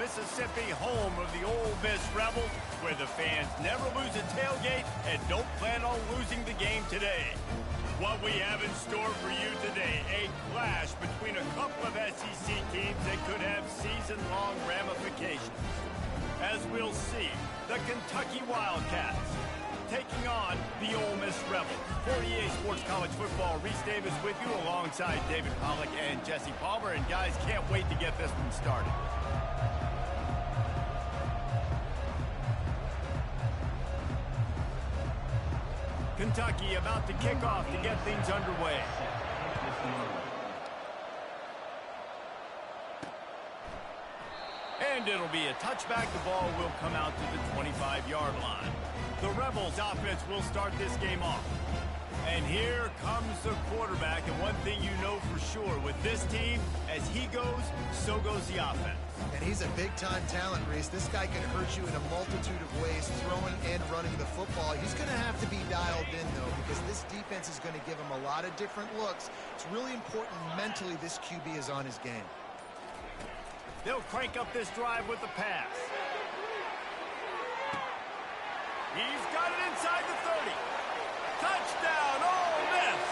Mississippi, home of the Ole Miss Rebels, where the fans never lose a tailgate and don't plan on losing the game today. What we have in store for you today, a clash between a couple of SEC teams that could have season-long ramifications. As we'll see, the Kentucky Wildcats taking on the Ole Miss Rebels. 48 Sports College Football, Reese Davis with you alongside David Pollack and Jesse Palmer. And guys, can't wait to get this one started. Kentucky about to kick off to get things underway. And it'll be a touchback. The ball will come out to the 25-yard line. The Rebels offense will start this game off. And here comes the quarterback. And one thing you know for sure with this team, as he goes, so goes the offense. And he's a big-time talent, Reese. This guy can hurt you in a multitude of ways, throwing and running the football. He's going to have to be dialed in, though, because this defense is going to give him a lot of different looks. It's really important mentally this QB is on his game. They'll crank up this drive with the pass. He's got it inside the 30. Touchdown, Ole Miss!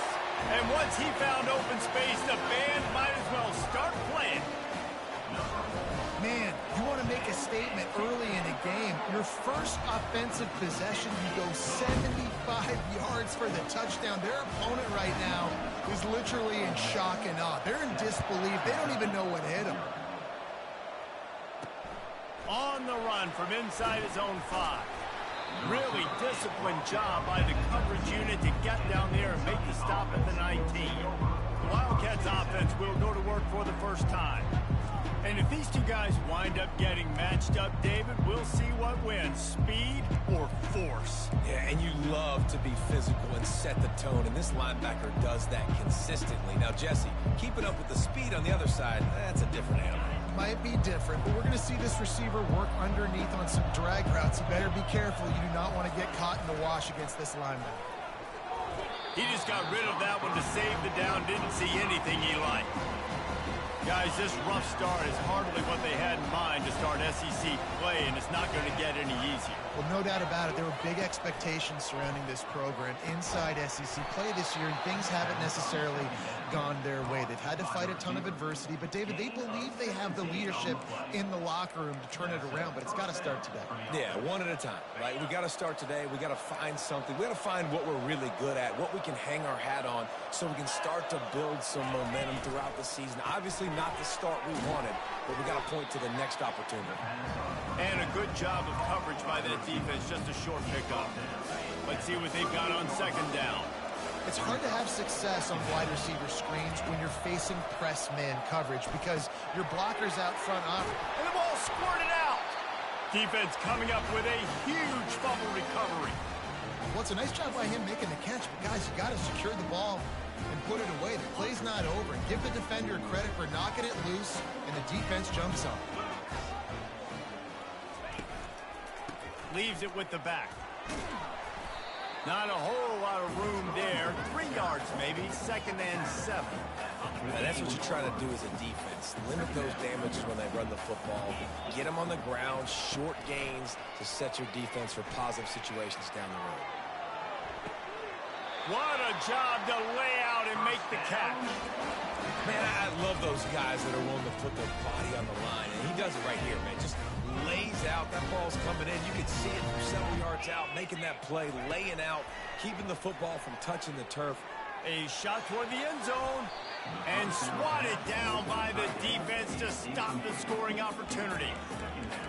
And once he found open space, the band might as well start playing. Man, you want to make a statement early in a game. Your first offensive possession, you go 75 yards for the touchdown. Their opponent right now is literally in shock and awe. They're in disbelief. They don't even know what hit them. On the run from inside his own 5. Really disciplined job by the coverage unit to get down there and make the stop at the 19. The Wildcats offense will go to work for the first time. And if these two guys wind up getting matched up, David, we'll see what wins, speed or force. Yeah, and you love to be physical and set the tone, and this linebacker does that consistently. Now, Jesse, keeping up with the speed on the other side, that's a different animal. Might be different, but we're going to see this receiver work underneath on some drag routes. You better be careful. You do not want to get caught in the wash against this linebacker. He just got rid of that one to save the down. Didn't see anything he liked. Guys, this rough start is hardly what they had in mind to start SEC play, and it's not going to get any easier. Well, no doubt about it. There were big expectations surrounding this program inside SEC play this year, and things haven't necessarily gone their way. They've had to fight a ton of adversity, but, David, they believe they have the leadership in the locker room to turn it around, but it's got to start today. Yeah, one at a time, right? We got to start today. We got to find something. We got to find what we're really good at, what we can hang our hat on, so we can start to build some momentum throughout the season. Obviously, not the start we wanted, but we got to point to the next opportunity. And a good job of coverage by that defense, just a short pickup. Let's see what they've got on second down. It's hard to have success on wide receiver screens when you're facing press man coverage because your blocker's out front on. And the ball squirted out. Defense coming up with a huge fumble recovery. Well, it's a nice job by him making the catch, but guys, you got to secure the ball and put it away. The play's not over. And give the defender credit for knocking it loose, and the defense jumps on. Leaves it with the back. Not a whole lot of room there. 3 yards maybe, 2nd and 7. Now, that's what you try to do as a defense. Limit those damages when they run the football. Get them on the ground, short gains to set your defense for positive situations down the road. What a job to lay out and make the catch. Man, I love those guys that are willing to put their body on the line, and he does it right here, man. Just lays out. That ball's coming in. You can see it from several yards out, making that play, laying out, keeping the football from touching the turf. A shot toward the end zone and swatted down by the defense to stop the scoring opportunity.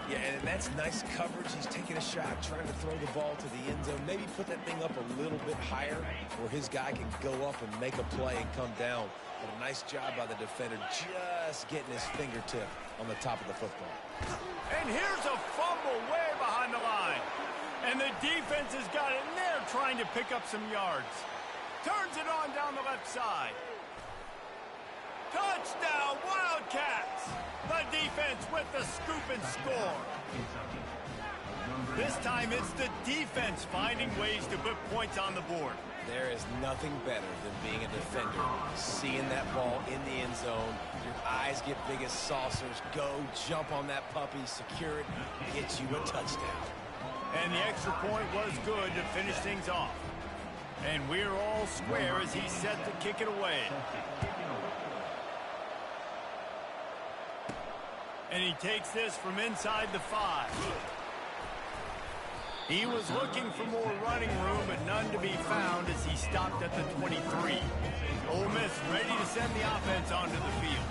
Yeah, and that's nice coverage. He's taking a shot, trying to throw the ball to the end zone. Maybe put that thing up a little bit higher where his guy can go up and make a play and come down. But a nice job by the defender just getting his fingertip on the top of the football. And here's a fumble way behind the line. And the defense has got it in there trying to pick up some yards. Turns it on down the left side. Touchdown, Wildcats! The defense with the scoop and score. This time it's the defense finding ways to put points on the board. There is nothing better than being a defender. Seeing that ball in the end zone, your eyes get big as saucers. Go, jump on that puppy, secure it, get you a touchdown. And the extra point was good to finish things off. And we're all square as he's set to kick it away. And he takes this from inside the 5. He was looking for more running room, but none to be found as he stopped at the 23. Ole Miss ready to send the offense onto the field.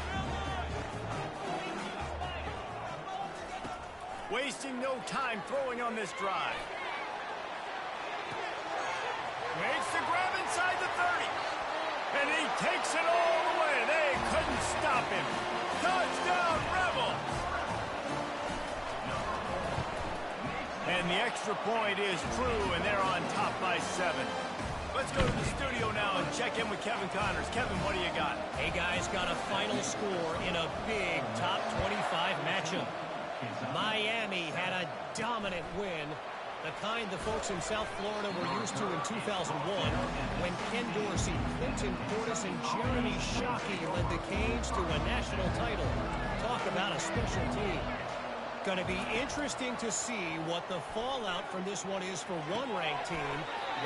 Wasting no time throwing on this drive. Makes the grab inside the 30. And he takes it all the way. They couldn't stop him. Touchdown, Rebels! And the extra point is true, and they're on top by 7. Let's go to the studio now and check in with Kevin Connors. Kevin, what do you got? Hey, guys, got a final score in a big top 25 matchup. Miami had a dominant win, the kind the folks in South Florida were used to in 2001 when Ken Dorsey, Clinton Portis, and Jeremy Shockey led the Canes to a national title. Talk about a special team. Going to be interesting to see what the fallout from this one is for one ranked team,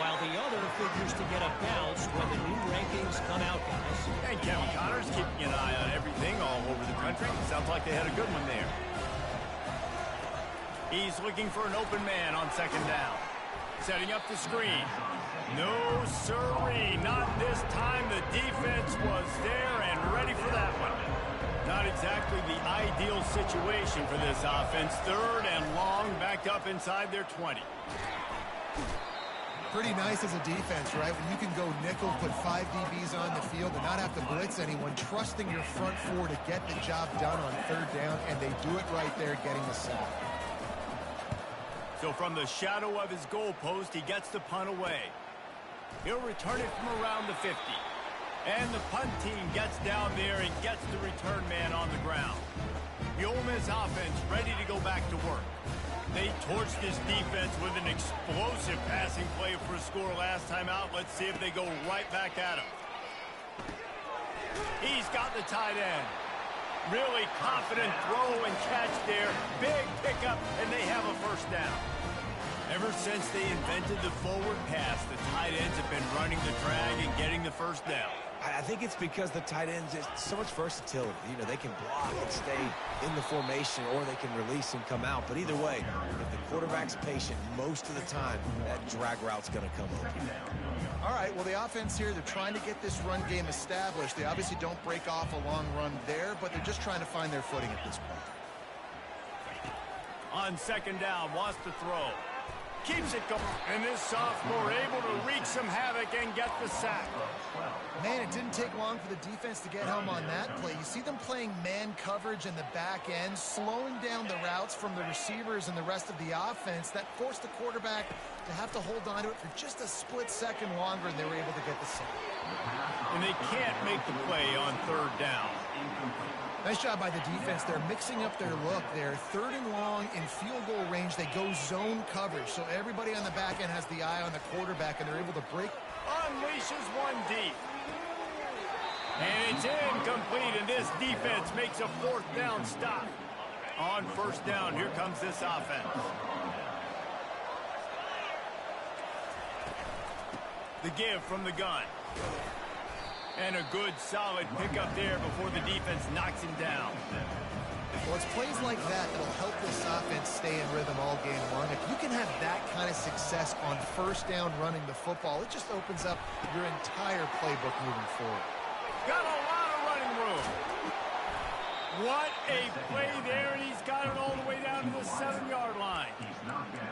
while the other figures to get a bounce when the new rankings come out, guys. And Kevin Connors keeping an eye on everything all over the country. Sounds like they had a good one there. He's looking for an open man on second down. Setting up the screen. No, sirree, not this time. The defense was there and ready for that one. Not exactly the ideal situation for this offense. Third and long, backed up inside their 20. Pretty nice as a defense, right? When you can go nickel, put 5 DBs on the field and not have to blitz anyone, trusting your front 4 to get the job done on third down, and they do it right there, getting the sack. So from the shadow of his goalpost, he gets the punt away. He'll return it from around the 50. And the punt team gets down there and gets the return man on the ground. The Ole Miss offense ready to go back to work. They torched this defense with an explosive passing play for a score last time out. Let's see if they go right back at him. He's got the tight end. Really confident throw and catch there. Big pickup, and they have a first down. Ever since they invented the forward pass, the tight ends have been running the drag and getting the first down. I think it's because the tight ends, there's so much versatility. You know, they can block and stay in the formation, or they can release and come out. But either way, if the quarterback's patient most of the time, that drag route's going to come open. All right, well, the offense here, they're trying to get this run game established. They obviously don't break off a long run there, but they're just trying to find their footing at this point. On second down, wants to throw. Keeps it going, and this sophomore able to wreak some havoc and get the sack. Man, it didn't take long for the defense to get home on that play. You see them playing man coverage in the back end, slowing down the routes from the receivers and the rest of the offense. That forced the quarterback to have to hold on to it for just a split second longer, and they were able to get the sack. And they can't make the play on third down. Nice job by the defense. They're mixing up their look there. Third and long in field goal range. They go zone coverage. So everybody on the back end has the eye on the quarterback, and they're able to break. Unleashes one deep. And it's incomplete, and this defense makes a fourth down stop. On first down, here comes this offense. The give from the gun. And a good, solid pickup there before the defense knocks him down. Well, it's plays like that that'll help this offense stay in rhythm all game long. If you can have that kind of success on first down running the football, it just opens up your entire playbook moving forward. Got a lot of running room. What a play there, and he's got it all the way down to the 7-yard line.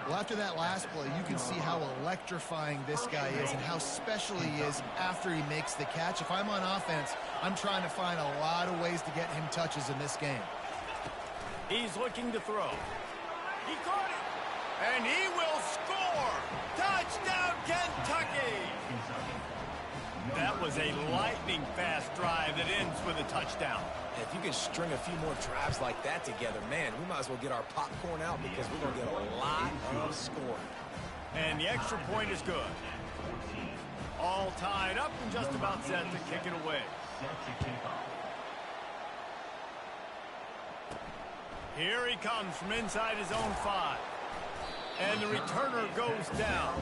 Well, after that last play, you can see how electrifying this guy is and how special he is after he makes the catch. If I'm on offense, I'm trying to find a lot of ways to get him touches in this game. He's looking to throw. He caught it, and he will score. Touchdown, Kentucky. That was a lightning-fast drive that ends with a touchdown. If you can string a few more drives like that together, man, we might as well get our popcorn out because we're going to get a lot of scoring. And the extra point is good. All tied up and just about set to kick it away. Here he comes from inside his own 5. And the returner goes down.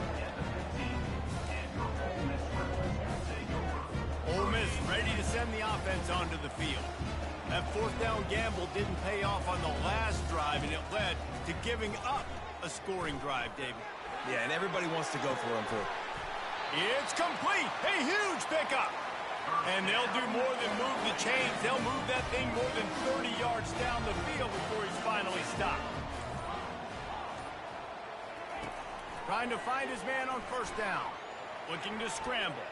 Ole Miss ready to send the offense onto the field. That fourth down gamble didn't pay off on the last drive, and it led to giving up a scoring drive, David. Yeah, and everybody wants to go for him, too. It's complete. A huge pickup. And they'll do more than move the chains. They'll move that thing more than 30 yards down the field before he's finally stopped. Trying to find his man on first down. Looking to scramble.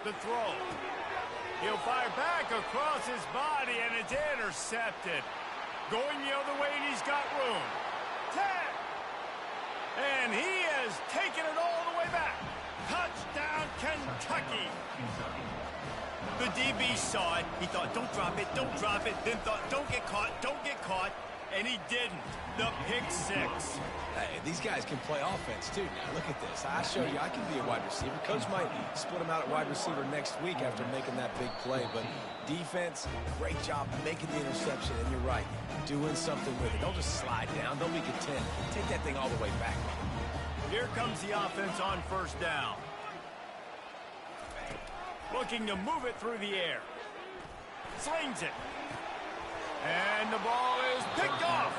The throw. He'll fire back across his body, and it's intercepted. Going the other way, and he's got room. 10. And he has taken it all the way back. Touchdown, Kentucky. The DB saw it. He thought, don't drop it, don't drop it. Then thought, don't get caught, don't get caught. And he didn't. The pick 6. Hey, these guys can play offense, too. Now, look at this. I showed you I can be a wide receiver. Coach might split him out at wide receiver next week after making that big play. But defense, great job making the interception. And you're right, doing something with it. Don't just slide down. Don't make it 10. Take that thing all the way back. Here comes the offense on first down. Looking to move it through the air. Slings it. And the ball is picked off.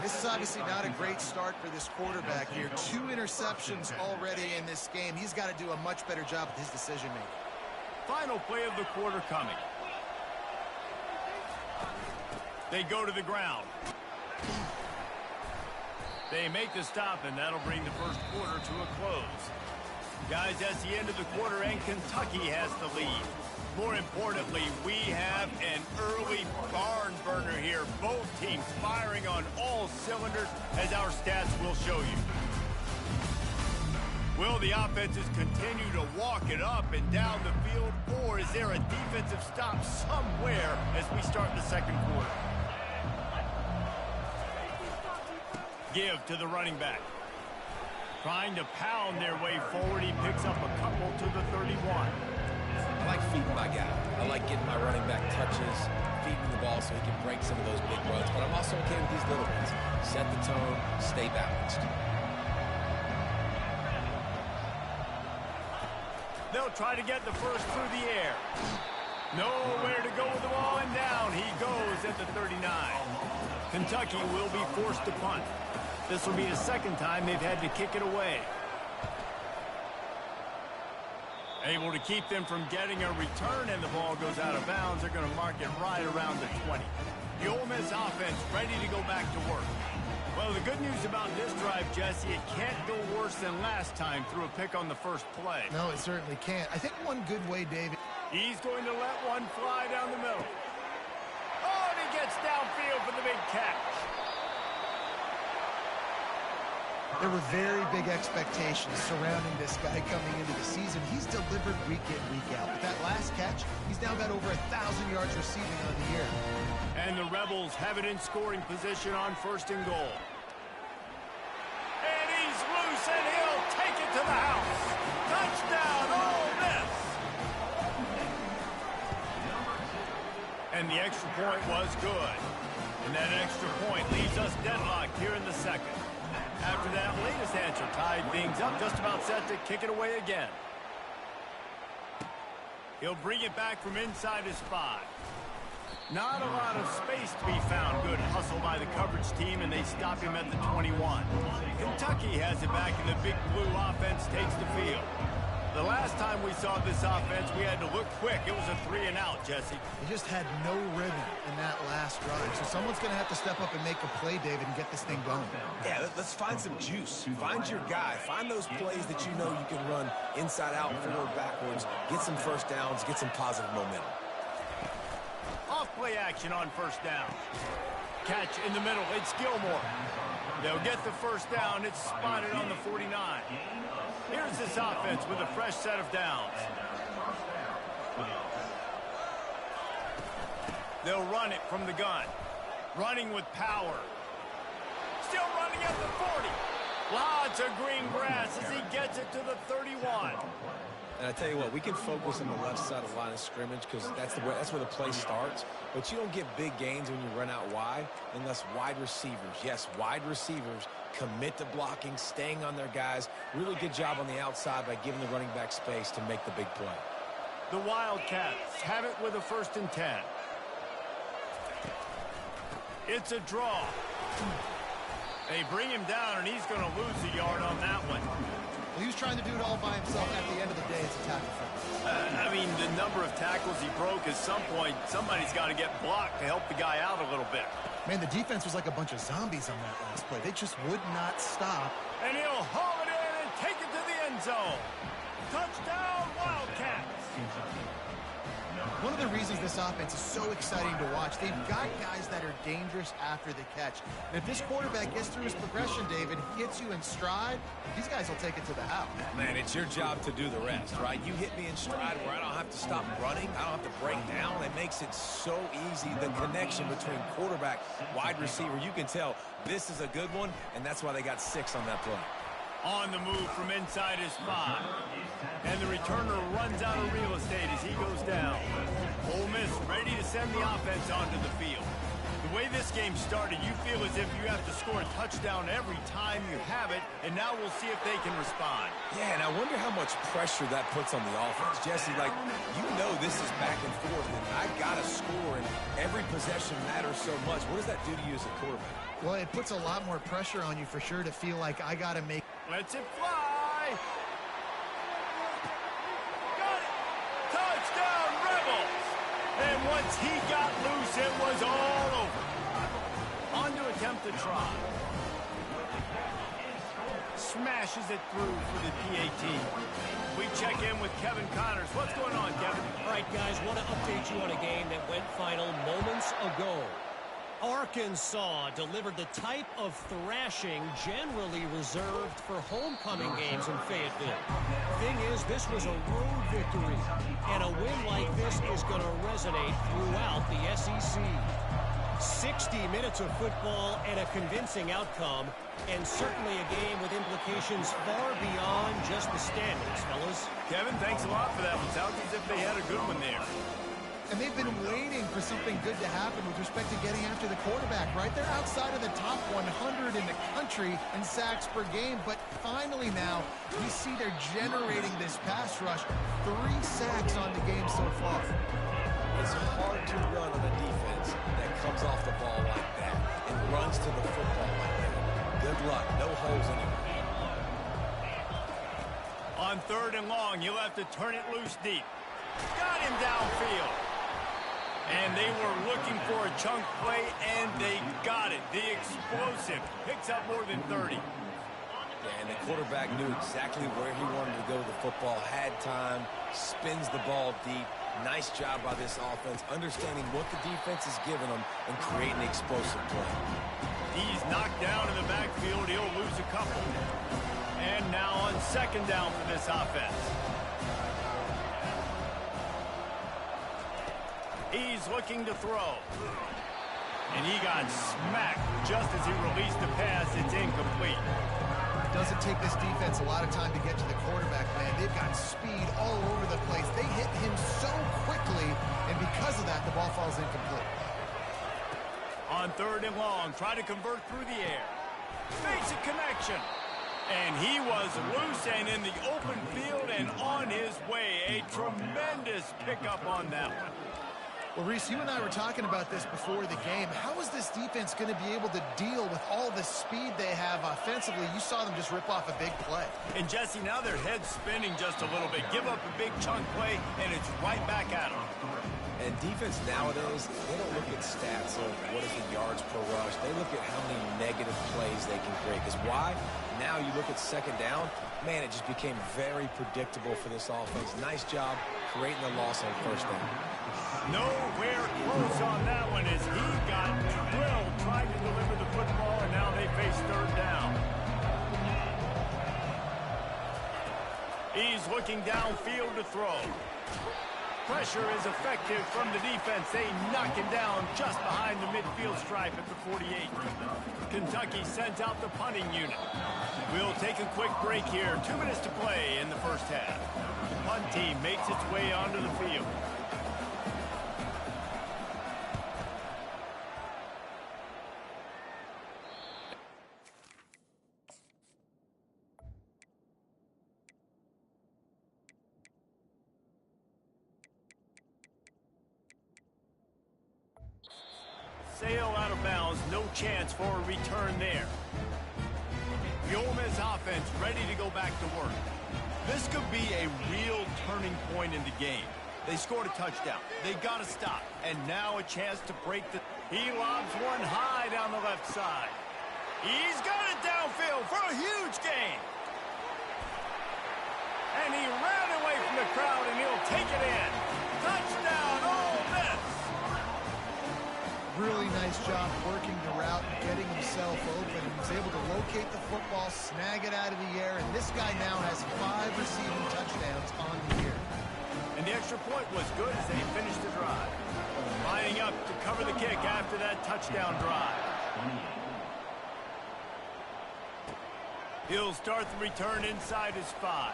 This is obviously not a great start for this quarterback here. 2 interceptions already in this game. He's got to do a much better job with his decision-making. Final play of the quarter coming. They go to the ground. They make the stop, and that'll bring the first quarter to a close. Guys, that's the end of the quarter, and Kentucky has the lead. More importantly, we have an early barn burner here. Both teams firing on all cylinders, as our stats will show you. Will the offenses continue to walk it up and down the field, or is there a defensive stop somewhere as we start the second quarter? Give to the running back. Trying to pound their way forward. He picks up a couple to the 31. I like feeding my guy. I like getting my running back touches, feeding the ball so he can break some of those big runs. But I'm also okay with these little ones. Set the tone, stay balanced. They'll try to get the first through the air. Nowhere to go with the ball, and down he goes at the 39. Kentucky will be forced to punt. This will be the second time they've had to kick it away. Able to keep them from getting a return, and the ball goes out of bounds. They're going to mark it right around the 20. The Ole Miss offense ready to go back to work. Well, the good news about this drive, Jesse, it can't go worse than last time through a pick on the first play. No, it certainly can't. I think one good way, David. He's going to let one fly down the middle. Oh, and he gets downfield for the big catch. There were very big expectations surrounding this guy coming into the season. He's delivered week in, week out. With that last catch, he's now got over 1,000 yards receiving on the year. And the Rebels have it in scoring position on first and goal. And he's loose, and he'll take it to the house. Touchdown, Ole Miss. And the extra point was good. And that extra point leaves us deadlocked here in the second. After that latest answer tied things up, just about set to kick it away again. He'll bring it back from inside his 5. Not a lot of space to be found. Good hustle by the coverage team, and they stop him at the 21. Kentucky has it back, and the big blue offense takes the field. The last time we saw this offense, we had to look quick. It was a 3-and-out, Jesse. They just had no rhythm in that last drive. So someone's going to have to step up and make a play, David, and get this thing going. Yeah, let's find some juice. Find your guy. Find those plays that you know you can run inside out, forward, backwards. Get some first downs. Get some positive momentum. Off play action on first down. Catch in the middle. It's Gilmore. They'll get the first down. It's spotted on the 49. Here's this offense with a fresh set of downs. They'll run it from the gun. Running with power. Still running at the 40. Lots of green grass as he gets it to the 31. And I tell you what, we can focus on the left side of the line of scrimmage because that's where the play starts. But you don't get big gains when you run out wide unless wide receivers, yes, wide receivers, commit to blocking, staying on their guys. Really good job on the outside by giving the running back space to make the big play. The Wildcats have it with a 1st and 10. It's a draw. They bring him down, and he's going to lose a yard on that one. Well, he was trying to do it all by himself. At the end of the day, it's a tackle for him. I mean, the number of tackles he broke, at some point, somebody's got to get blocked to help the guy out a little bit. Man, the defense was like a bunch of zombies on that last play. They just would not stop. And he'll haul it in and take it to the end zone. Touchdown, Wildcats. One of the reasons this offense is so exciting to watch, they've got guys that are dangerous after the catch. And if this quarterback gets through his progression, David, gets you in stride, these guys will take it to the house. Man, it's your job to do the rest, right? You hit me in stride where I don't have to stop running. I don't have to break down. It makes it so easy. The connection between quarterback, wide receiver, you can tell this is a good one, and that's why they got 6 on that play. On the move from inside his 5. And the returner runs out of real estate as he goes down. Ole Miss ready to send the offense onto the field. The way this game started, you feel as if you have to score a touchdown every time you have it, and now we'll see if they can respond. Yeah, and I wonder how much pressure that puts on the offense. Jesse, like, you know this is back and forth, and I got to score, and every possession matters so much. What does that do to you as a quarterback? Well, it puts a lot more pressure on you for sure to feel like I got to make... Lets it fly. Got it. Touchdown, Rebels. And once he got loose, it was all over. On to attempt to try. Smashes it through for the PAT. We check in with Kevin Connors. What's going on, Kevin? All right, guys, want to update you on a game that went final moments ago. Arkansas delivered the type of thrashing generally reserved for homecoming games in Fayetteville. Thing is, this was a road victory, and a win like this is going to resonate throughout the SEC. 60 minutes of football and a convincing outcome, and certainly a game with implications far beyond just the standings, fellas. Kevin, thanks a lot for that one. Sounds as if they had a good one there. And they've been waiting for something good to happen with respect to getting after the quarterback, right? They're outside of the top 100 in the country in sacks per game, but finally now we see they're generating this pass rush. 3 sacks on the game so far. It's hard to run on a defense that comes off the ball like that and runs to the football like that. Good luck. No holes anywhere. On 3rd and long, you'll have to turn it loose deep. Got him downfield. And they were looking for a chunk play, and they got it. The explosive picks up more than 30. Yeah, and the quarterback knew exactly where he wanted to go with the football, had time, spins the ball deep. Nice job by this offense, understanding what the defense is giving them and creating the explosive play. He's knocked down in the backfield. He'll lose a couple. And now on 2nd down for this offense. He's looking to throw. And he got smacked just as he released the pass. It's incomplete. It doesn't take this defense a lot of time to get to the quarterback, man. They've got speed all over the place. They hit him so quickly, and because of that, the ball falls incomplete. On 3rd and long, try to convert through the air. Basic connection. And he was loose and in the open field and on his way. A tremendous pickup on that one. Well, Reese, you and I were talking about this before the game. How is this defense going to be able to deal with all the speed they have offensively? You saw them just rip off a big play. And, Jesse, now their head's spinning just a little bit. Give up a big chunk play, and it's right back at them. And defense nowadays, they don't look at stats of what is the yards per rush. They look at how many negative plays they can create. Because why? Now you look at 2nd down, man, it just became very predictable for this offense. Nice job creating the loss on 1st down. Nowhere close on that one as he got drilled trying to deliver the football, and now they face 3rd down. He's looking downfield to throw. Pressure is effective from the defense. They knock him down just behind the midfield stripe at the 48. Kentucky sends out the punting unit. We'll take a quick break here. 2 minutes to play in the first half. The punt team makes its way onto the field. Sail out of bounds, no chance for a return there. The Ole Miss offense ready to go back to work. This could be a real turning point in the game. They scored a touchdown. They got to stop. And now a chance to break the... He lobs one high down the left side. He's got it downfield for a huge gain. And he ran away from the crowd, and he'll take it in. Touchdown, Ole Miss! Really nice job working the route and getting himself open. He was able to locate the football, snag it out of the air, and this guy now has 5 receiving touchdowns on the year. And the extra point was good as they finished the drive. Lining up to cover the kick after that touchdown drive. He'll start the return inside his 5.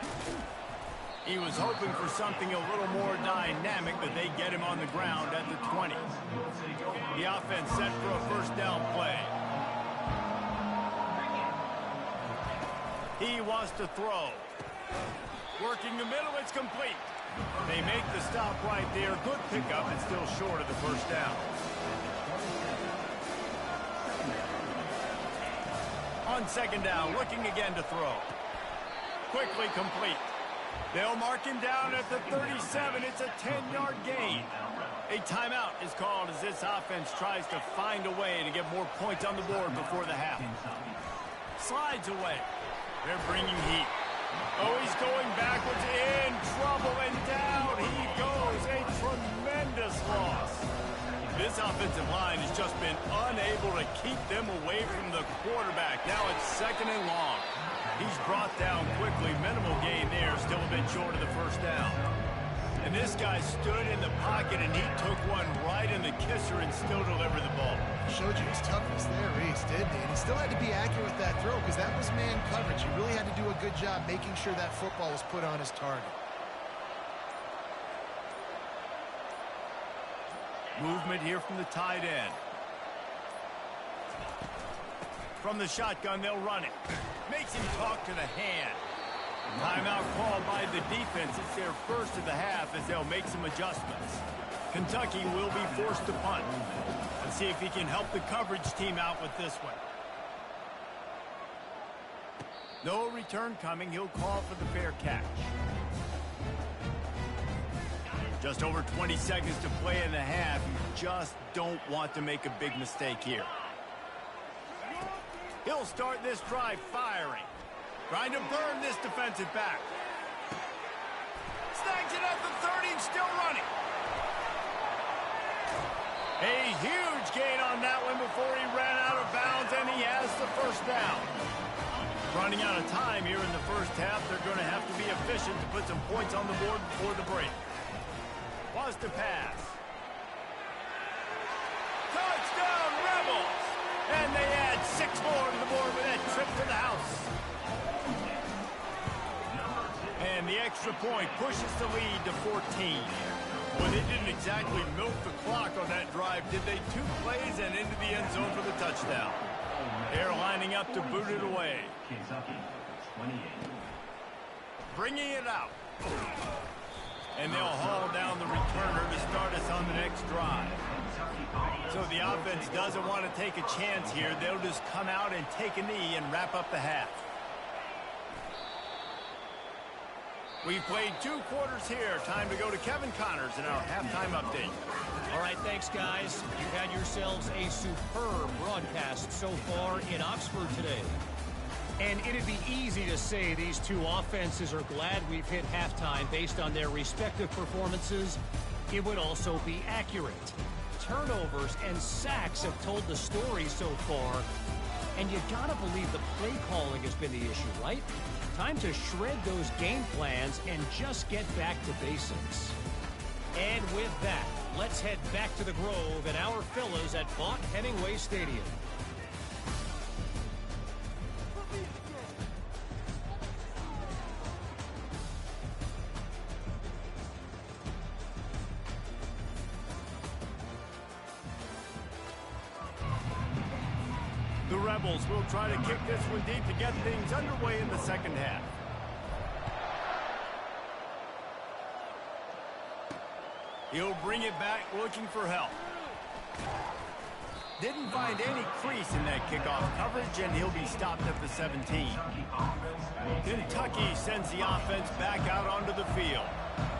He was hoping for something a little more dynamic, but they get him on the ground at the 20. The offense set for a first down play. He wants to throw. Working the middle, it's complete. They make the stop right there. Good pickup and still short of the first down. On second down, looking again to throw. Quickly complete. They'll mark him down at the 37. It's a 10-yard gain. A timeout is called as this offense tries to find a way to get more points on the board before the half. Slides away. They're bringing heat. Oh, he's going backwards, in trouble, and down he goes. A tremendous loss. This offensive line has just been unable to keep them away from the quarterback. Now it's second and long. He's brought down quickly. Minimal gain there, still a bit short of the first down. And this guy stood in the pocket, and he took one right in the kisser and still delivered the ball. Showed you his toughness there, Reese, didn't he? And he still had to be accurate with that throw because that was man coverage. He really had to do a good job making sure that football was put on his target. Movement here from the tight end. From the shotgun, they'll run it. Makes him talk to the hand. Timeout called by the defense. It's their first of the half as they'll make some adjustments. Kentucky will be forced to punt. Let's see if he can help the coverage team out with this one. No return coming. He'll call for the fair catch. Just over 20 seconds to play in the half. You just don't want to make a big mistake here. He'll start this drive firing. Trying to burn this defensive back. Snags it at the 30 and still running. A huge gain on that one before he ran out of bounds, and he has the first down. Running out of time here in the first half. They're going to have to be efficient to put some points on the board before the break. Was to pass. Touchdown, Rebels! And they add 6 more to the board with that trip to the house. And the extra point pushes the lead to 14. Well, they didn't exactly milk the clock on that drive, did they? 2 plays and into the end zone for the touchdown. They're lining up to boot it away. Bringing it out. And they'll haul down the returner to start us on the next drive. So the offense doesn't want to take a chance here. They'll just come out and take a knee and wrap up the half. We've played 2 quarters here. Time to go to Kevin Connors in our halftime update. All right, thanks, guys. You've had yourselves a superb broadcast so far in Oxford today. And it'd be easy to say these 2 offenses are glad we've hit halftime based on their respective performances. It would also be accurate. Turnovers and sacks have told the story so far. And you gotta believe the play calling has been the issue, right? Time to shred those game plans and just get back to basics. And with that, let's head back to the Grove and our fellas at Vaught Hemingway Stadium. The Rebels will try to kick this one deep to get things underway in the second half. He'll bring it back looking for help. Didn't find any crease in that kickoff coverage, and he'll be stopped at the 17. Kentucky sends the offense back out onto the field.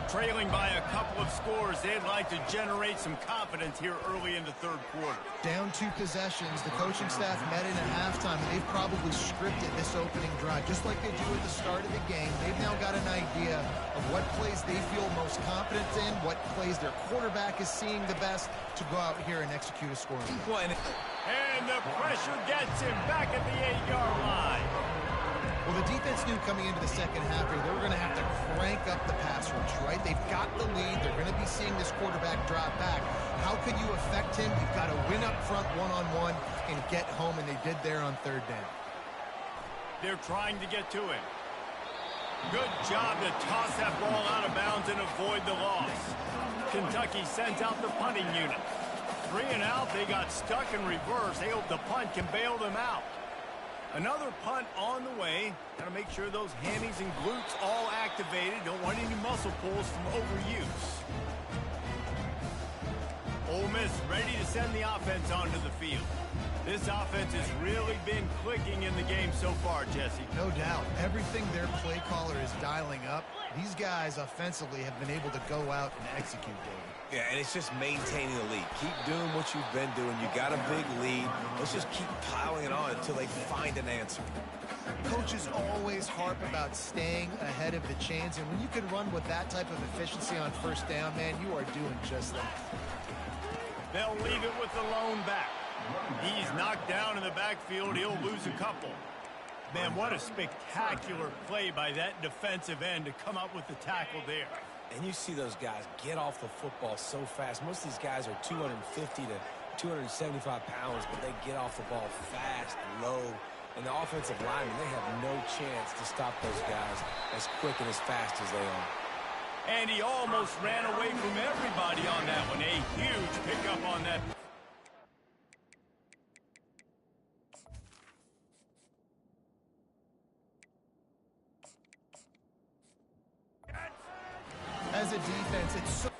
Trailing by a couple of scores, they'd like to generate some confidence here early in the third quarter. Down 2 possessions, the coaching staff met in at halftime, and they've probably scripted this opening drive. Just like they do at the start of the game, they've now got an idea of what plays they feel most confident in, what plays their quarterback is seeing the best to go out here and execute a scoring. And the pressure gets him back at the 8-yard line. Well, the defense knew coming into the second half here, they were going to have to crank up the pass rush, right? They've got the lead. They're going to be seeing this quarterback drop back. How can you affect him? You've got to win up front one-on-one and get home, and they did there on third down. They're trying to get to him. Good job to toss that ball out of bounds and avoid the loss. Kentucky sends out the punting unit. 3 and out, they got stuck in reverse. They hope the punt can bail them out. Another punt on the way. Got to make sure those hammies and glutes all activated. Don't want any muscle pulls from overuse. Ole Miss ready to send the offense onto the field. This offense has really been clicking in the game so far, Jesse. No doubt. Everything their play caller is dialing up, these guys offensively have been able to go out and execute, David. Yeah, and it's just maintaining the lead. Keep doing what you've been doing. You got a big lead. Let's just keep piling it on until they find an answer. Coaches always harp about staying ahead of the chains, and when you can run with that type of efficiency on first down, man, you are doing just that. They'll leave it with the lone back. He's knocked down in the backfield. He'll lose a couple. Man, what a spectacular play by that defensive end to come up with the tackle there. And you see those guys get off the football so fast. Most of these guys are 250 to 275 pounds, but they get off the ball fast, low. And the offensive linemen, they have no chance to stop those guys as quick and as fast as they are. And he almost ran away from everybody on that one. A huge pickup on that. As a defense, it's so...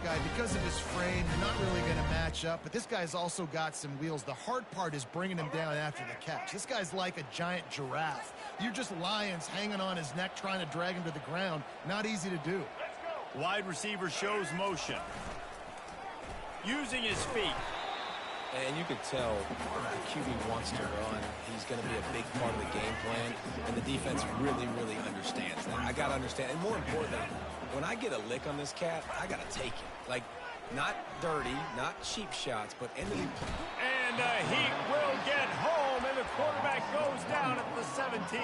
guy, because of his frame, you're not really going to match up, but this guy's also got some wheels. The hard part is bringing him down after the catch. This guy's like a giant giraffe. You're just lions hanging on his neck trying to drag him to the ground. Not easy to do. Wide receiver shows motion. Using his feet. And you can tell the QB wants to run. He's going to be a big part of the game plan, and the defense really, really understands that. I got to understand, and more importantly, when I get a lick on this cat, I got to take it. Like, not dirty, not cheap shots, but into the... And he will get home, and the quarterback goes down at the 17.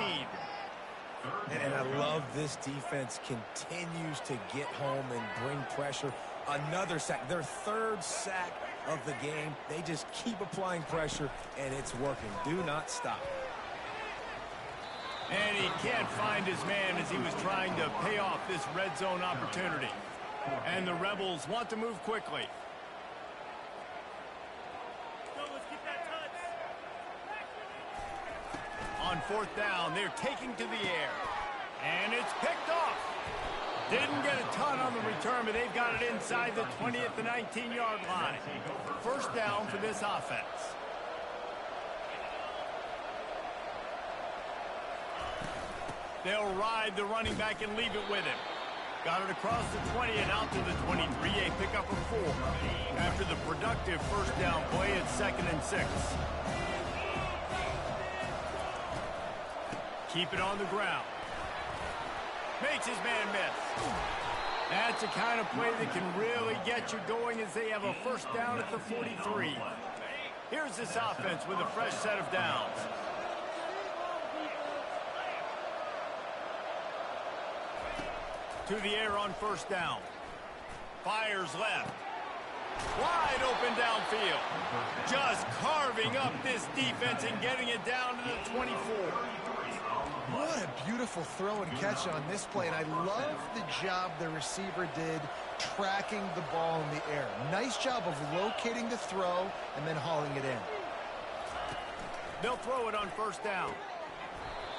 And I love this defense continues to get home and bring pressure. Another sack, their third sack of the game. They just keep applying pressure, and it's working. Do not stop. And he can't find his man as he was trying to pay off this red zone opportunity. And the Rebels want to move quickly. On fourth down, they're taking to the air. And it's picked off. Didn't get a ton on the return, but they've got it inside the 20 at the 19-yard line. First down for this offense. They'll ride the running back and leave it with him. Got it across the 20 and out to the 23. A pickup of 4. After the productive first down play, it's 2nd and 6. Keep it on the ground. Makes his man miss. That's the kind of play that can really get you going as they have a first down at the 43. Here's this offense with a fresh set of downs. to the air on first down. Fires left. Wide open downfield. Just carving up this defense and getting it down to the 24. What a beautiful throw and catch on this play, and I love the job the receiver did tracking the ball in the air. Nice job of locating the throw and then hauling it in. They'll throw it on first down.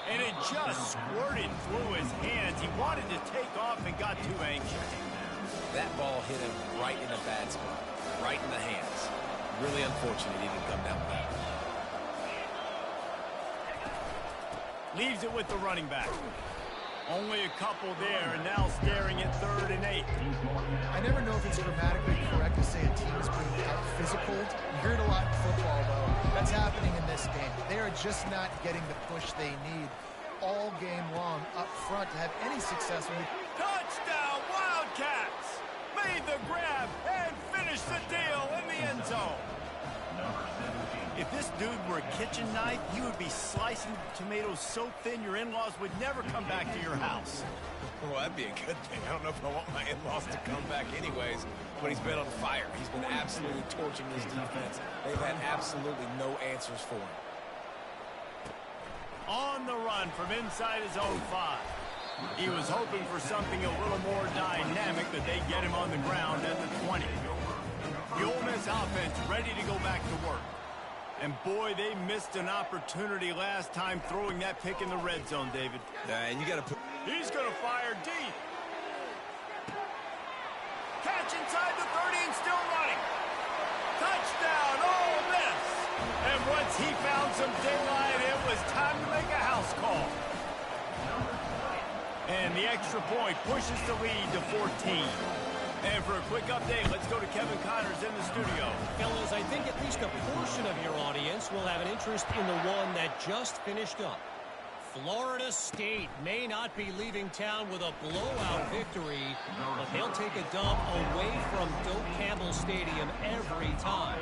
And it just squirted through his hands. He wanted to take off and got too anxious. That ball hit him right in a bad spot, right in the hands. Really unfortunate he didn't come down with that. Leaves it with the running back. Only a couple there, and now staring at 3rd and 8. I never know if it's grammatically correct to say a team's being out-physicaled. You hear it a lot in football, though. That's happening in this game. They are just not getting the push they need all game long up front to have any success with. Touchdown, Wildcats! Made the grab and finished the deal in the end zone. If this dude were a kitchen knife, you would be slicing tomatoes so thin your in-laws would never come back to your house. Well, that'd be a good thing. I don't know if I want my in-laws to come back anyways, but he's been on fire. He's been absolutely torching this defense. They've had absolutely no answers for him. On the run from inside his own 5. He was hoping for something a little more dynamic, that they get him on the ground at the 20. The Ole Miss offense ready to go back to work. And boy, they missed an opportunity last time throwing that pick in the red zone, David. And you got to put... He's going to fire deep. Catch inside the 30 and still running. Touchdown, Ole Miss. And once he found some daylight, it was time to make a house call. And the extra point pushes the lead to 14. And for a quick update, let's go to Kevin Connors in the studio. Fellas, I think at least a portion of your audience will have an interest in the one that just finished up. Florida State may not be leaving town with a blowout victory, but they'll take a dub away from Doak Campbell Stadium every time.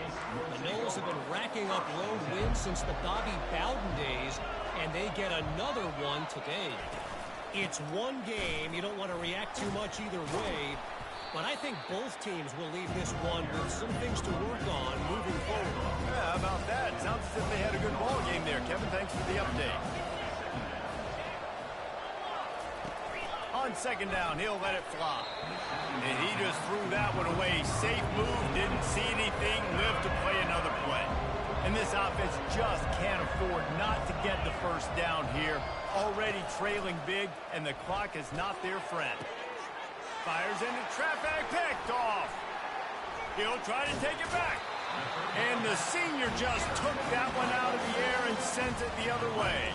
The Noles have been racking up road wins since the Bobby Bowden days, and they get another one today. It's one game. You don't want to react too much either way. But I think both teams will leave this one with some things to work on moving forward. Yeah, how about that? Sounds as if they had a good ball game there. Kevin, thanks for the update. On second down, he'll let it fly. And he just threw that one away. Safe move, didn't see anything, lived to play another play. And this offense just can't afford not to get the first down here. Already trailing big, and the clock is not their friend. Fires into traffic, picked off. He'll try to take it back. And the senior just took that one out of the air and sent it the other way.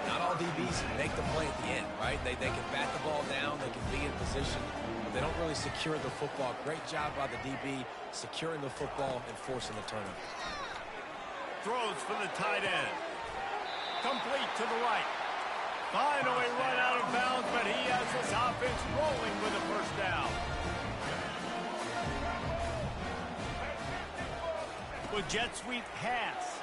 Not all DBs make the play at the end, right? They can bat the ball down, they can be in position, but they don't really secure the football. Great job by the DB securing the football and forcing the turnover. Throws for the tight end. Complete to the right. Finally run out of bounds, but he has his offense rolling with a first down. With jet sweep pass.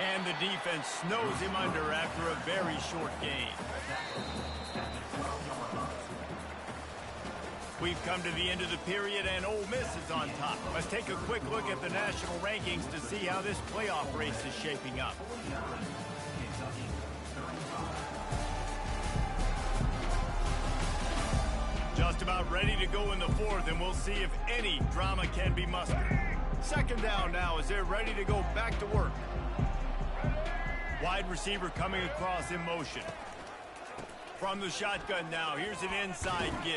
And the defense snows him under after a very short game. We've come to the end of the period, and Ole Miss is on top. Let's take a quick look at the national rankings to see how this playoff race is shaping up. Just about ready to go in the fourth, and we'll see if any drama can be mustered. Second down now as they're ready to go back to work. Wide receiver coming across in motion. From the shotgun now, here's an inside give.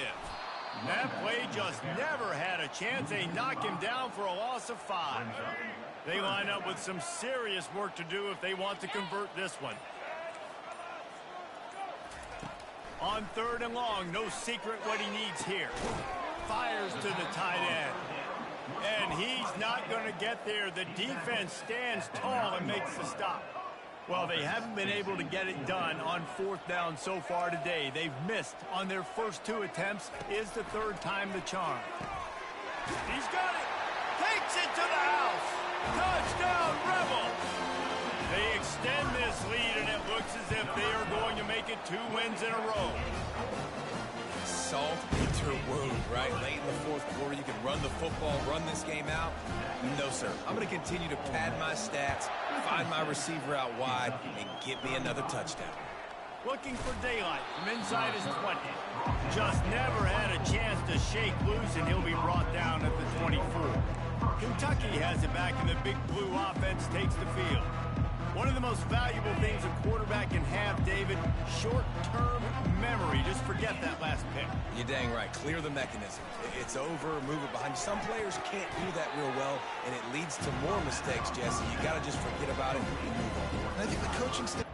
That play just never had a chance. They knock him down for a loss of 5. They line up with some serious work to do if they want to convert this one. On third and long, no secret what he needs here. Fires to the tight end. And he's not going to get there. The defense stands tall and makes the stop. Well, they haven't been able to get it done on fourth down so far today. They've missed on their first 2 attempts. Is the third time the charm. He's got it. Takes it to the house. Touchdown, Rebels. They extend this lead, and it looks as if they are going to make it 2 wins in a row. Salt into wound, right? Late in the fourth quarter, you can run the football, run this game out. No, sir. I'm going to continue to pad my stats, find my receiver out wide, and get me another touchdown. Looking for daylight from inside his 20. Just never had a chance to shake loose, and he'll be brought down at the 24. Kentucky has it back, and the Big Blue offense takes the field. One of the most valuable things a quarterback can have, David, short-term memory. Just forget that last pick. You're dang right. Clear the mechanism. It's over, move it behind you. Some players can't do that real well, and it leads to more mistakes, Jesse. You got to just forget about it and move on. And I think the coaching staff...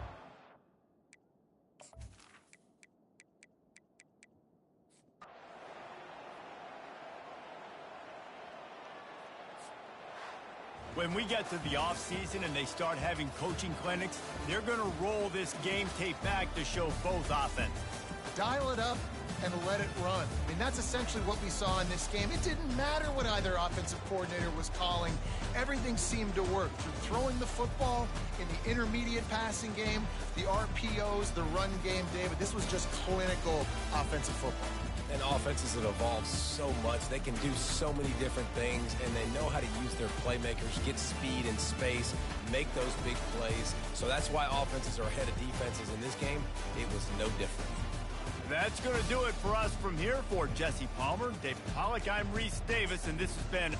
When we get to the offseason and they start having coaching clinics, they're going to roll this game tape back to show both offenses. Dial it up and let it run. I mean, that's essentially what we saw in this game. It didn't matter what either offensive coordinator was calling. Everything seemed to work. Through throwing the football, in the intermediate passing game, the RPOs, the run game, David, this was just clinical offensive football. And offenses have evolved so much. They can do so many different things, and they know how to use their playmakers, get speed and space, make those big plays. So that's why offenses are ahead of defenses in this game. It was no different. That's going to do it for us from here. For Jesse Palmer, David Pollack, I'm Reese Davis, and this has been